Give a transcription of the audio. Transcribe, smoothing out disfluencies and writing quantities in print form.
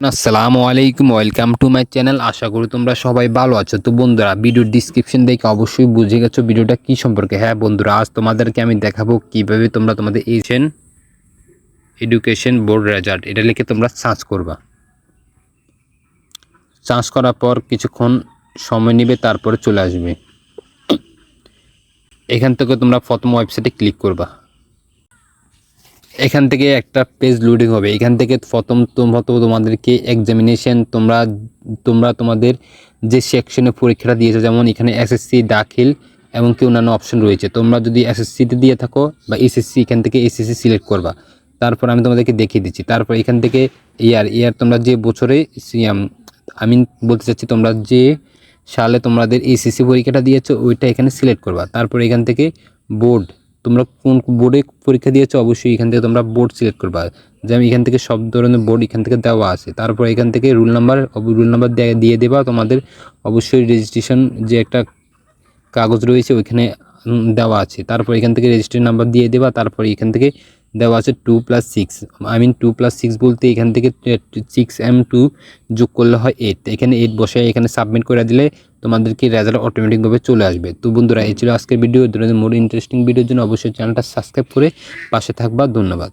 আসসালামু আলাইকুম, welcome to my channel. আশা করি তোমরা সবাই ভালো আছো। তো বন্ধুরা, ভিডিওর ডিসক্রিপশন দেখে অবশ্যই বুঝে গেছো ভিডিওটা কি সম্পর্কে। হ্যাঁ বন্ধুরা, আজ তোমাদেরকে আমি দেখাবো কিভাবে তোমরা তোমাদের এডুকেশন বোর্ড রেজাল্ট এটা লিখে তোমরা সার্চ করবা। সার্চ করার পর কিছুক্ষণ সময় নেবে, তারপরে চলে আসবে। এখান থেকে তোমরা প্রথম ওয়েবসাইটে ক্লিক করবা। এখান থেকে একটা পেজ লোডিং হবে। এখান থেকে প্রথম তোমাদেরকে এক্সামিনেশন তোমরা তোমাদের যে সেকশনে পরীক্ষাটা দিয়েছো, যেমন এখানে এসএসসি দাখিল এবং কি অন্যান্য অপশন রয়েছে। তোমরা যদি এসএসসিতে দিয়ে থাকো বা এসএসসি, এখান থেকে এসএসসি সিলেক্ট করবা। তারপর আমি তোমাদেরকে দেখিয়ে দিচ্ছি। তারপর এখান থেকে ইয়ার তোমরা যে বছরে আমি বলতে চাচ্ছি তোমরা যে সালে তোমাদের এসএসসি পরীক্ষাটা দিয়েছো ওইটা এখানে সিলেক্ট করবা। তারপর এখান থেকে বোর্ড, তোমরা কোন বোর্ডে পরীক্ষা দিয়েছো অবশ্যই এখান থেকে তোমরা বোর্ড সিলেক্ট করবা। যেমন এখান থেকে সব ধরনের বোর্ড এখান থেকে দেওয়া আছে। তারপর এখান থেকে রুল নাম্বার দিয়ে দেবা। তোমাদের অবশ্যই রেজিস্ট্রেশন যে একটা কাগজ রয়েছে ওইখানে দেওয়া আছে। তারপর এখান থেকে রেজিস্ট্রেশন নাম্বার দিয়ে দেবা। তারপর এখান থেকে দেওয়া আছে 2+6, 2+6 বলতে এখান থেকে 6M2 যোগ করলে হয় 8। এখানে 8 বসে এখানে সাবমিট করে দিলে তোমাদেরকে রেজাল্ট অটোমেটিকভাবে চলে আসবে। তো বন্ধুরা, এই ছিল আজকের ভিডিও। মোর ইন্টারেস্টিং ভিডিওর জন্য অবশ্যই চ্যানেলটা সাবস্ক্রাইব করে পাশে থাকবা। ধন্যবাদ।